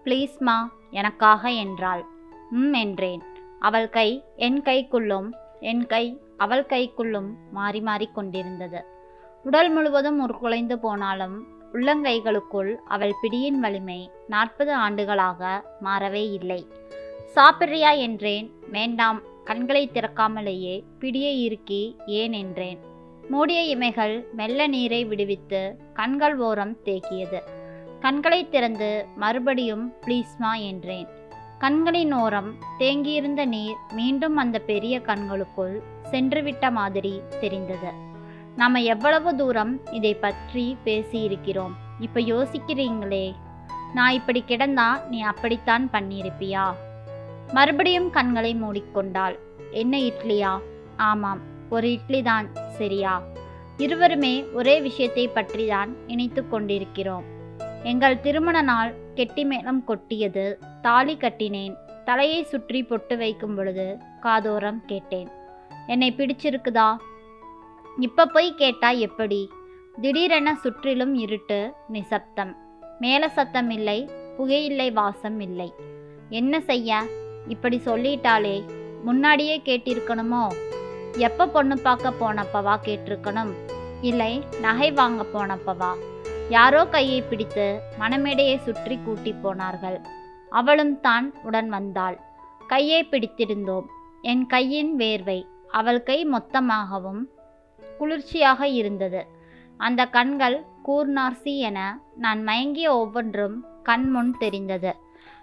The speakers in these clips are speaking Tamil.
ப்ளீஸ்மா எனக்காக என்றாள். என்றேன். அவள் கை என் கைக்குள்ளும் என் கை அவள் கைக்குள்ளும் மாறி மாறி கொண்டிருந்தது. உடல் முழுவதும் உருக்குலைந்து போனாலும் உள்ளங்கைகளுக்குள் அவள் பிடியின் வலிமை 40 ஆண்டுகளாக மாறவே இல்லை. சாப்பிட்றியா என்றேன். வேண்டாம். கண்களை திறக்காமலேயே பிடியை இறுக்கி ஏன் என்றேன். மூடிய இமைகள் மெல்ல நீரை விடுவித்து கண்கள் ஓரம் தேக்கியது. கண்களை திறந்து மறுபடியும் ப்ளீஸ்மா என்றேன். கண்களின் ஓரம் தேங்கியிருந்த நீர் மீண்டும் அந்த பெரிய கண்களுக்குள் சென்றுவிட்ட மாதிரி தெரிந்தது. நாம எவ்வளவு தூரம் இதை பற்றி பேசியிருக்கிறோம். இப்ப யோசிக்கிறீங்களே, நான் இப்படி கிடந்தா நீ அப்படித்தான் பண்ணியிருப்பியா? மறுபடியும் கண்களை மூடிக்கொண்டாள். என்ன, இட்லியா? ஆமாம், ஒரு இட்லி தான். சரியா? இருவருமே ஒரே விஷயத்தை பற்றி தான் நினைத்து கொண்டிருக்கிறோம். எங்கள் திருமண நாள் கெட்டி மேளம் கொட்டியது. தாலி கட்டினேன். தலையை சுற்றி பொட்டு வைக்கும் பொழுது காதோரம் கேட்டேன், என்னை பிடிச்சிருக்குதா? இப்ப போய் கேட்டா எப்படி? திடீரென சுற்றிலும் இருட்டு, நிசப்தம். மேல சத்தம் இல்லை, புகையில்லை, வாசம் இல்லை. என்ன செய்ய? இப்படி சொல்லிட்டாளே, முன்னாடியே கேட்டிருக்கணுமோ? எப்ப பொண்ணு பார்க்க போனப்பவா கேட்டிருக்கணும்? இல்லை நகை வாங்க போனப்பவா? யாரோ கையை பிடித்து மணமேடையை சுற்றி கூட்டி போனார்கள். அவளும் தான் உடன் வந்தாள். கையை பிடித்திருந்தோம். என் கையின் வேர்வை அவள் கை மொத்தமாகவும் குளிர்ச்சியாக இருந்தது. அந்த கண்கள் கூர்நார்சி என நான் மயங்கிய ஒவ்வொன்றும் கண்முன் தெரிந்தது.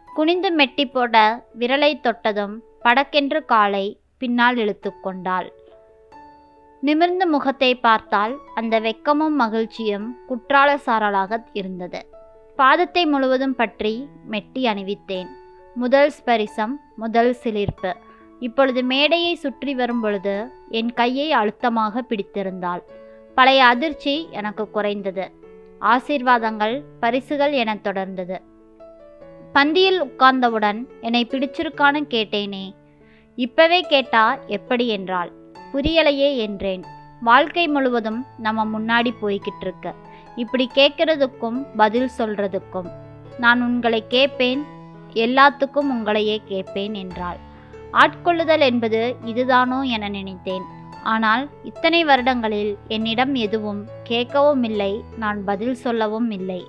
குனிந்து மெட்டி போட விரலை தொட்டதும் படக்கென்று காலை பின்னால் இழுத்து கொண்டாள். நிமிர்ந்து முகத்தை பார்த்தால் அந்த வெக்கமும் மகிழ்ச்சியும் குற்றால சாரலாக இருந்தது. பாதத்தை முழுவதும் பற்றி மெட்டி அணிவித்தேன். முதல் ஸ்பரிசம், முதல் சிலிர்ப்பு. இப்பொழுது மேடையை சுற்றி வரும் பொழுது என் கையை அழுத்தமாக பிடித்திருந்தாள். பழைய அதிர்ச்சி எனக்கு குறைந்தது. ஆசீர்வாதங்கள், பரிசுகள் என தொடர்ந்தது. பந்தியில் உட்கார்ந்தவுடன் என்னை பிடிச்சிருக்கான்னு கேட்டேனே, இப்பவே கேட்டா எப்படி என்றாள். புரியலையே என்றேன். வாழ்க்கை முழுவதும் நம்ம முன்னாடி போய்கிட்டு இருக்க, இப்படி கேட்கறதுக்கும் பதில் சொல்றதுக்கும். நான் உங்களை கேட்பேன், எல்லாத்துக்கும் உங்களையே கேட்பேன் என்றாள். ஆட்கொள்ளுதல் என்பது இதுதானோ என நினைத்தேன். ஆனால் இத்தனை வருடங்களில் என்னிடம் எதுவும் கேட்கவும் இல்லை, நான் பதில் சொல்லவும் இல்லை.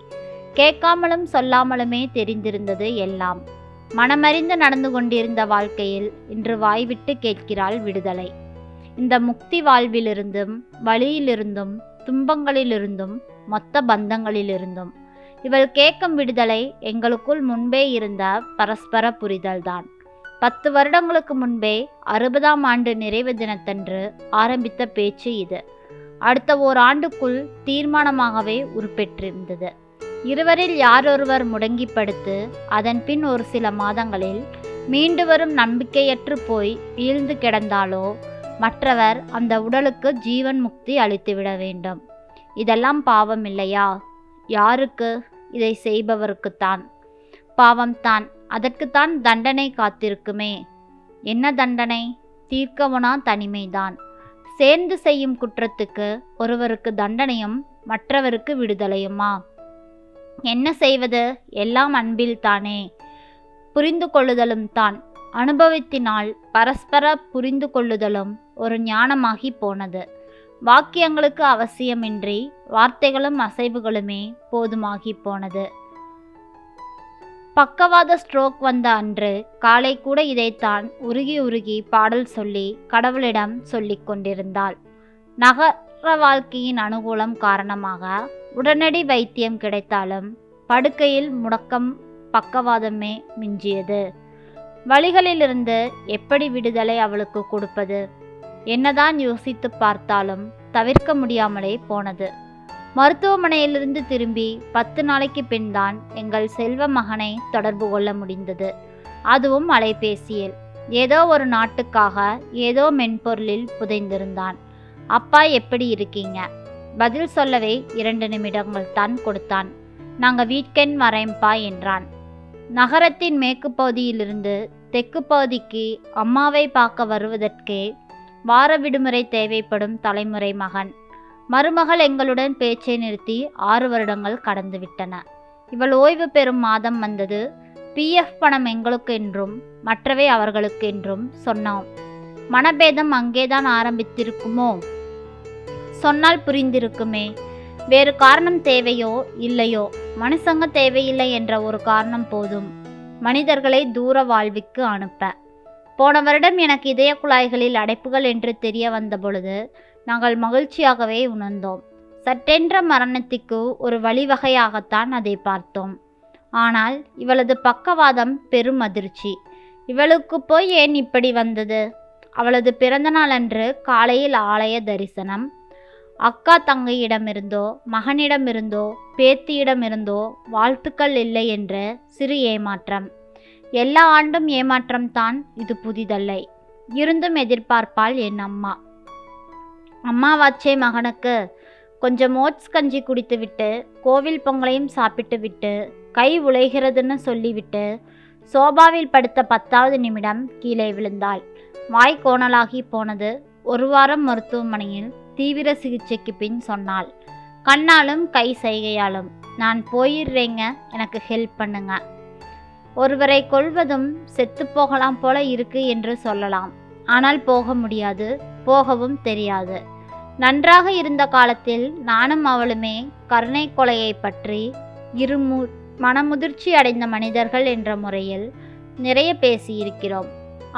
கேட்காமலும் சொல்லாமலுமே தெரிந்திருந்தது எல்லாம். மனமறிந்து நடந்து கொண்டிருந்த வாழ்க்கையில் இன்று வாய்விட்டு கேட்கிறாள் விடுதலை. இந்த முக்தி வாழ்விலிருந்தும், வழியிலிருந்தும், துன்பங்களிலிருந்தும், மொத்த பந்தங்களிலிருந்தும் இவள் கேட்கும் விடுதலை எங்களுக்குள் முன்பே இருந்த பரஸ்பர புரிதல்தான். 10 வருடங்களுக்கு முன்பே 60ஆம் ஆண்டு நிறைவு தினத்தன்று ஆரம்பித்த பேச்சு இது. அடுத்த ஓராண்டுக்குள் தீர்மானமாகவே உருப்பெற்றிருந்தது. இருவரில் யாரொருவர் முடங்கி படுத்து அதன் பின் ஒரு சில மாதங்களில் மீண்டு வரும் நம்பிக்கையற்று போய் வீழ்ந்து கிடந்தாலோ மற்றவர் அந்த உடலுக்கு ஜீவன் முக்தி அளித்துவிட வேண்டும். இதெல்லாம் பாவம் இல்லையா? யாருக்கு? இதை செய்பவருக்குத்தான். பாவம்தான். அதற்குத்தான் தண்டனை காத்திருக்குமே. என்ன தண்டனை? தீர்க்கவனா தனிமைதான். சேர்ந்து செய்யும் குற்றத்துக்கு ஒருவருக்கு தண்டனையும் மற்றவருக்கு விடுதலையுமா? என்ன செய்வது? எல்லாம் அன்பில்தானே. புரிந்து கொள்ளுதலும் தான். அனுபவத்தினால் பரஸ்பர புரிந்து கொள்ளுதலும் ஒரு ஞானமாகி போனது. வாக்கியங்களுக்கு அவசியமின்றி வார்த்தைகளும் அசைவுகளுமே போதுமாகி போனது. பக்கவாத ஸ்ட்ரோக் வந்த அன்று காலை கூட இதைத்தான் உருகி உருகி பாடல் சொல்லி கடவுளிடம் சொல்லிக் கொண்டிருந்தாள். நகர வாழ்க்கையின் அனுகூலம் காரணமாக உடனடி வைத்தியம் கிடைத்தாலும் படுக்கையில் முடக்கம், பக்கவாதமே மிஞ்சியது. வழிகளிலிருந்து எப்படி விடுதலை அவளுக்கு கொடுப்பது? என்னதான் யோசித்து பார்த்தாலும் தவிர்க்க முடியாமலே போனது. மருத்துவமனையிலிருந்து திரும்பி 10 நாளைக்கு பின் தான் எங்கள் செல்வ மகனை தொடர்பு கொள்ள முடிந்தது. அதுவும் அலைபேசியில். ஏதோ ஒரு நாட்டுக்காக ஏதோ மென்பொருளில் புதைந்திருந்தான். அப்பா எப்படி இருக்கீங்க? பதில் சொல்லவே 2 நிமிடங்கள் தான் கொடுத்தான். நாங்க வீக்கெண்ட் வரேன்பா என்றான். நகரத்தின் மேற்கு பகுதியிலிருந்து தெற்கு பகுதிக்கு அம்மாவை பார்க்க வருவதற்கே வார விடுமுறை தேவைப்படும் தலைமுறை மகன். மருமகள் எங்களுடன் பேச்சை நிறுத்தி 6 வருடங்கள் கடந்துவிட்டன. இவள் ஓய்வு பெறும் மாதம் வந்தது. பிஎஃப் பணம் எங்களுக்கு என்றும் மற்றவை அவர்களுக்கு என்றும் சொன்னோம். மனபேதம் அங்கேதான் ஆரம்பித்திருக்குமோ? சொன்னால் புரிந்திருக்குமே. வேறு காரணம் தேவையோ இல்லையோ, மனுஷங்க தேவையில்லை என்ற ஒரு காரணம் போதும் மனிதர்களை தூர வாழ்விற்கு அனுப்ப. போன வருடம் எனக்கு இதய குழாய்களில் அடைப்புகள் என்று தெரிய வந்த பொழுது நாங்கள் மகிழ்ச்சியாகவே உணர்ந்தோம். சட்டென்ற மரணத்திற்கு ஒரு வழிவகையாகத்தான் அதை பார்த்தோம். ஆனால் இவளது பக்கவாதம் பெரும் அதிர்ச்சி. இவளுக்கு போய் ஏன் இப்படி வந்தது? அவளது பிறந்தநாள் அன்று காலையில் ஆலய தரிசனம். அக்கா தங்கையிடமிருந்தோ மகனிடமிருந்தோ பேத்தியிடமிருந்தோ வாழ்த்துக்கள் இல்லை என்ற சிறு ஏமாற்றம். எல்லா ஆண்டும் ஏமாற்றம்தான், இது புதிதல்லை. இருந்தும் எதிர்பார்ப்பாள் என் அம்மா. அம்மாவாச்சே மகனுக்கு கொஞ்சம் ஓட்ஸ் கஞ்சி குடித்துவிட்டு கோவில் பொங்கலையும் சாப்பிட்டு விட்டு கை உழைகிறதுன்னு சொல்லிவிட்டு சோபாவில் படுத்த 10வது நிமிடம் கீழே விழுந்தாள். வாய் கோணலாகி போனது. 1 வாரம் மருத்துவமனையில் தீவிர சிகிச்சைக்கு பின் சொன்னாள். கண்ணாலும் கை செய்கையாலும், நான் போயிடுறேங்க, எனக்கு ஹெல்ப் பண்ணுங்க. ஒருவரை கொல்வதும் செத்து போகலாம் போல இருக்கு என்று சொல்லலாம். ஆனால் போக முடியாது, போகவும் தெரியாது. நன்றாக இருந்த காலத்தில் நானும் அவளுமே கருணை கொலையை பற்றி மனமுதிர்ச்சி அடைந்த மனிதர்கள் என்ற முறையில் நிறைய பேசியிருக்கிறோம்.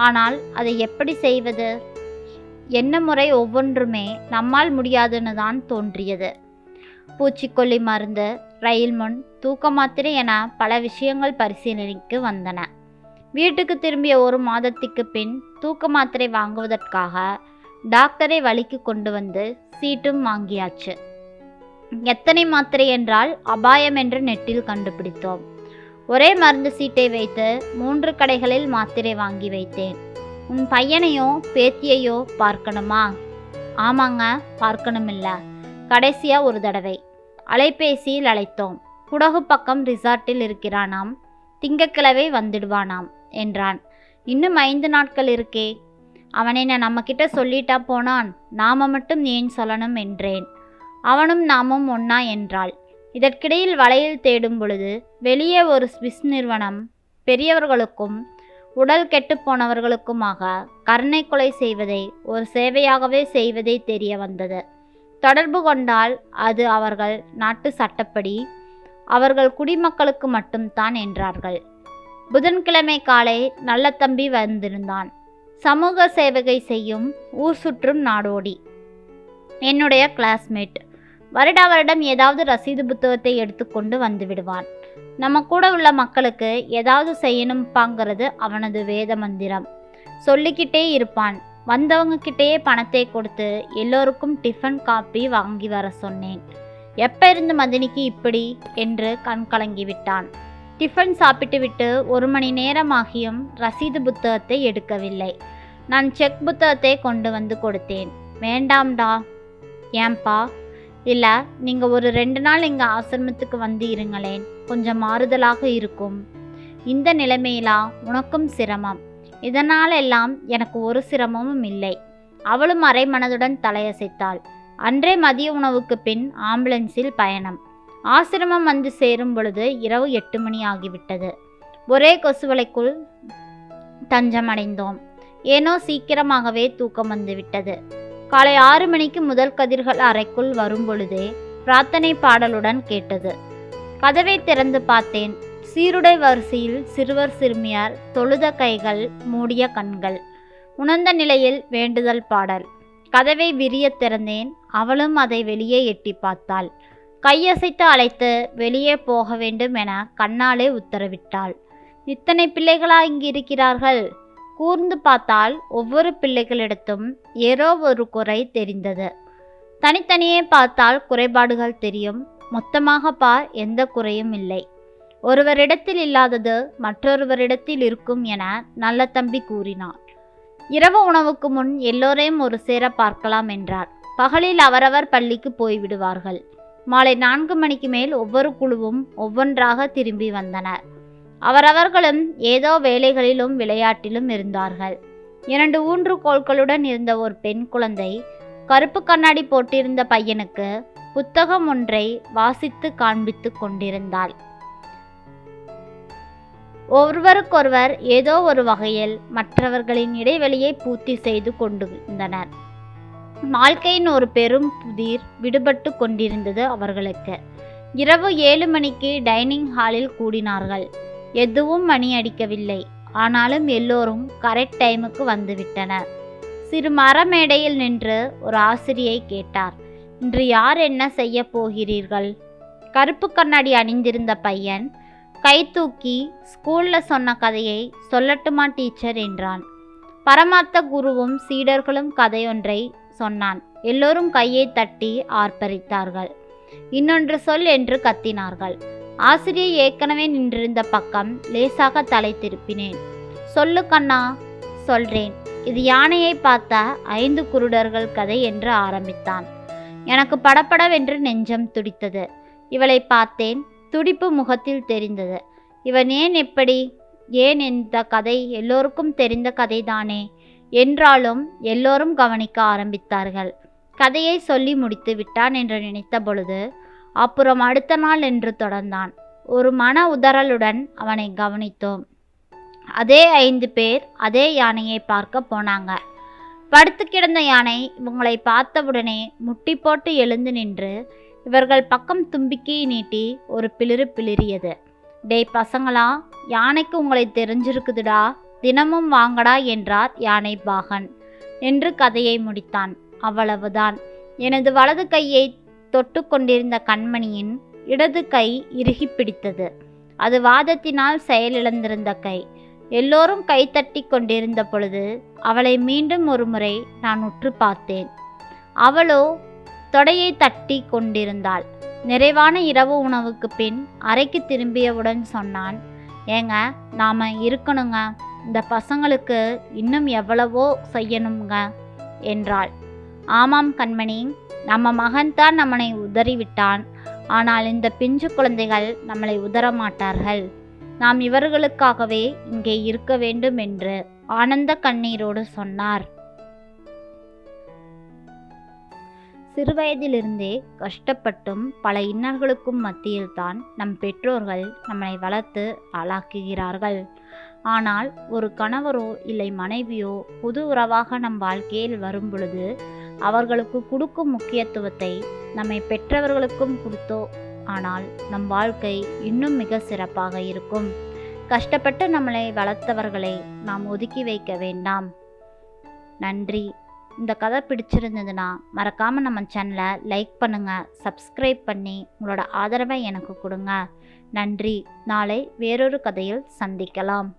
ஆனால் அதை எப்படி செய்வது? என்ன முறை? ஒவ்வொன்றுமே நம்மால் முடியாதுன்னு தான் தோன்றியது. பூச்சிக்கொல்லி மருந்து, ரயில் முன், தூக்க மாத்திரை என பல விஷயங்கள் பரிசீலனைக்கு வந்தன. வீட்டுக்கு திரும்பிய 1 மாதத்துக்கு பின் தூக்க மாத்திரை வாங்குவதற்காக டாக்டரை வழிக்கு கொண்டு வந்து சீட்டும் வாங்கியாச்சு. எத்தனை மாத்திரை என்றால் அபாயம் என்று நெட்டில் கண்டுபிடித்தோம். ஒரே மருந்து சீட்டை வைத்து 3 கடைகளில் மாத்திரை வாங்கி வைத்தேன். உன் பையனையோ பேத்தியையோ பார்க்கணுமா? ஆமாங்க, பார்க்கணுமில்ல. கடைசியா ஒரு தடவை அலைபேசியில் அழைத்தோம். குடகு பக்கம் ரிசார்ட்டில் இருக்கிறானாம். திங்கக்கிழமை வந்துடுவானாம் என்றான். இன்னும் 5 நாட்கள் இருக்கே. அவனை நம்மக்கிட்ட சொல்லிட்டா போனான், நாம மட்டும் ஏன் சொல்லணும் என்றேன். அவனும் நாமும் ஒன்னா என்றாள். இதற்கிடையில் வலையில் தேடும் பொழுது வெளியே ஒரு ஸ்விஸ் நிறுவனம் பெரியவர்களுக்கும் உடல் கெட்டுப்போனவர்களுக்குமாக கருணை கொலை செய்வதை ஒரு சேவையாகவே செய்வதை தெரிய வந்தது. தொடர்பு கொண்டால் அது அவர்கள் நாட்டு சட்டப்படி அவர்கள் குடிமக்களுக்கு மட்டும்தான் என்றார்கள். புதன்கிழமை காலை நல்ல தம்பி வந்திருந்தான். சமூக சேவகை செய்யும் ஊர் சுற்றும் நாடோடி. என்னுடைய கிளாஸ்மேட். வருடம் ஏதாவது ரசீது புத்தகத்தை எடுத்துக்கொண்டு வந்து விடுவான். நம்ம கூட உள்ள மக்களுக்கு ஏதாவது செய்யணும்பாங்கிறது அவனது வேத மந்திரம். சொல்லிக்கிட்டே இருப்பான். வந்தவங்க கிட்டேயே பணத்தை கொடுத்து எல்லோருக்கும் டிஃபன் காப்பி வாங்கி வர சொன்னேன். எப்ப இருந்து மதினிக்கு இப்படி என்று கண் கலங்கி விட்டான். டிஃபன் சாப்பிட்டு விட்டு 1 மணி நேரமாகியும் ரசீது புத்தகத்தை எடுக்கவில்லை. நான் செக் புத்தகத்தை கொண்டு வந்து கொடுத்தேன். வேண்டாம்டா. ஏன்பா? இல்லை, நீங்கள் ஒரு 2 நாள் இங்கே ஆசிரமத்துக்கு வந்து இருங்களேன், கொஞ்சம் மாறுதலாக இருக்கும். இந்த நிலைமையிலா உனக்கும் சிரமம்? இதனால் எல்லாம் எனக்கு ஒரு சிரமமும் இல்லை. அவளும் அரை மனதுடன் தலையசைத்தாள். அன்றே மதிய உணவுக்கு பின் ஆம்புலன்ஸில் பயணம். ஆசிரமம் வந்து சேரும் பொழுது இரவு 8 மணி ஆகிவிட்டது. ஒரே கொசுவலைக்குள் தஞ்சமடைந்தோம். ஏனோ சீக்கிரமாகவே தூக்கம் வந்துவிட்டது. காலை 6 மணிக்கு முதல் கதிர்கள் அறைக்குள் வரும் பொழுதே பிரார்த்தனை பாடலுடன் கேட்டது. கதவை திறந்து பார்த்தேன். சீருடை வரிசையில் சிறுவர் சிறுமியார், தொழுத கைகள், மூடிய கண்கள், உணர்ந்த நிலையில் வேண்டுதல் பாடல். கதவை விரிய திறந்தேன். அவளும் அதை வெளியே எட்டி பார்த்தாள். கையசைத்து அழைத்து வெளியே போக வேண்டும் என கண்ணாலே உத்தரவிட்டாள். இத்தனை பிள்ளைகளா இங்கு இருக்கிறார்கள்? கூர்ந்து பார்த்தால் ஒவ்வொரு பிள்ளைகளிடத்தும் ஏதோ ஒரு குறை தெரிந்தது. தனித்தனியே பார்த்தால் குறைபாடுகள் தெரியும். மொத்தமாக பார், எந்த குறையும் இல்லை. ஒருவரிடத்தில் இல்லாதது மற்றொருவரிடத்தில் இருக்கும் என நல்ல தம்பி கூறினார். இரவு உணவுக்கு முன் எல்லோரையும் ஒரு சேர பார்க்கலாம் என்றார். பகலில் அவரவர் பள்ளிக்கு போய்விடுவார்கள். மாலை 4 மணிக்கு மேல் ஒவ்வொரு குழுவும் ஒவ்வொன்றாக திரும்பி வந்தனர். அவரவர்களும் ஏதோ வேலைகளிலும் விளையாட்டிலும் இருந்தார்கள். 2 ஊன்றுகோல்களுடன் இருந்த ஒரு பெண் குழந்தை கருப்பு கண்ணாடி போட்டிருந்த பையனுக்கு புத்தகம் ஒன்றை வாசித்து காண்பித்து கொண்டிருந்தாள். ஒருவருக்கொருவர் ஏதோ ஒரு வகையில் மற்றவர்களின் இடைவெளியை பூர்த்தி செய்து கொண்டிருந்தனர். வாழ்க்கையின் ஒரு பெரும் புதிர் விடுபட்டு கொண்டிருந்தது அவர்களுக்கு. இரவு 7 மணிக்கு டைனிங் ஹாலில் கூடினார்கள். எதுவும் மணி அடிக்கவில்லை. ஆனாலும் எல்லோரும் கரெக்ட் டைமுக்கு வந்துவிட்டனர். சிறு மரமேடையில் நின்று ஒரு ஆசிரியை கேட்டார், இன்று யார் என்ன செய்ய போகிறீர்கள்? கருப்பு கண்ணாடி அணிந்திருந்த பையன் கை தூக்கி ஸ்கூல்ல சொன்ன கதையை சொல்லட்டுமா டீச்சர் என்றான். பரமார்த்த குருவும் சீடர்களும் கதையொன்றை சொன்னான். எல்லோரும் கையை தட்டி ஆர்ப்பரித்தார்கள். இன்னொன்று சொல் என்று கத்தினார்கள். ஆசிரியை ஏற்கனவே நின்றிருந்த பக்கம் லேசாக தலை திருப்பினேன். சொல்லு கண்ணா. சொல்றேன். இது யானையை பார்த்த 5 குருடர்கள் கதை என்று ஆரம்பித்தான். எனக்கு படபடவென்று நெஞ்சம் துடித்தது. இவளை பார்த்தேன். துடிப்பு முகத்தில் தெரிந்தது. இவன் ஏன் இந்த கதை எல்லோருக்கும் தெரிந்த கதைதானே என்றாலும் எல்லோரும் கவனிக்க ஆரம்பித்தார்கள். கதையை சொல்லி முடித்து விட்டான் என்று நினைத்த பொழுது அப்புறம் அடுத்த நாள் என்று தொடர்ந்தான். ஒரு மன உதறலுடன் அவனை கவனித்தோம். அதே 5 பேர் அதே யானையை பார்க்க போனாங்க. படுத்து கிடந்த யானை இவங்களை பார்த்தவுடனே முட்டி போட்டு எழுந்து நின்று இவர்கள் பக்கம் தும்பிக்கையை நீட்டி ஒரு பிளிறு பிளிறியது. டேய் பசங்களா, யானைக்கு உங்களை தெரிஞ்சிருக்குதுடா, தினமும் வாங்கடா என்றார் யானை பாகன் என்று கதையை முடித்தான். அவ்வளவுதான். எனது வலது கையை தொட்டு கொண்டிருந்த கண்மணியின் இடது கை இறுகி பிடித்தது. அது வாதத்தினால் செயலிழந்திருந்த கை. எல்லோரும் கைத்தட்டி கொண்டிருந்த பொழுது அவளை மீண்டும் ஒரு முறை நான் உற்று பார்த்தேன். அவளோ தொடையை தட்டி கொண்டிருந்தாள். நிறைவான இரவு உணவுக்கு பின் அறைக்கு திரும்பியவுடன் சொன்னான், ஏங்க நாம இருக்கணுங்க, இந்த பசங்களுக்கு இன்னும் எவ்வளவோ செய்யணுங்க என்றாள். ஆமாம் கண்மணி, நம்ம மகன்தான் நம்மளை உதறிவிட்டான். ஆனால் இந்த பிஞ்சு குழந்தைகள் நம்மளை உதறமாட்டார்கள். நாம் இவர்களுக்காகவே இங்கே இருக்க வேண்டும் என்று ஆனந்த கண்ணீரோடு சொன்னார். சிறுவயதிலிருந்தே கஷ்டப்பட்டும் பல இன்னல்களுக்கும் மத்தியில்தான் நம் பெற்றோர்கள் நம்மை வளர்த்து ஆளாக்குகிறார்கள். ஆனால் ஒரு கணவரோ இல்லை மனைவியோ புது உறவாக நம் வாழ்க்கையில் வரும் பொழுது அவர்களுக்கு கொடுக்கும் முக்கியத்துவத்தை நம்மை பெற்றவர்களுக்கும் கொடுத்தோ ஆனால் நம் வாழ்க்கை இன்னும் மிக சிறப்பாக இருக்கும். கஷ்டப்பட்டு நம்மளை வளர்த்தவர்களை நாம் ஒதுக்கி வைக்க வேண்டாம். நன்றி. இந்த கதை பிடிச்சிருந்ததுன்னா மறக்காமல் நம்ம சேனலை லைக் பண்ணுங்கள், சப்ஸ்கிரைப் பண்ணி உங்களோட ஆதரவை எனக்கு கொடுங்க. நன்றி. நாளை வேறொரு கதையில் சந்திக்கலாம்.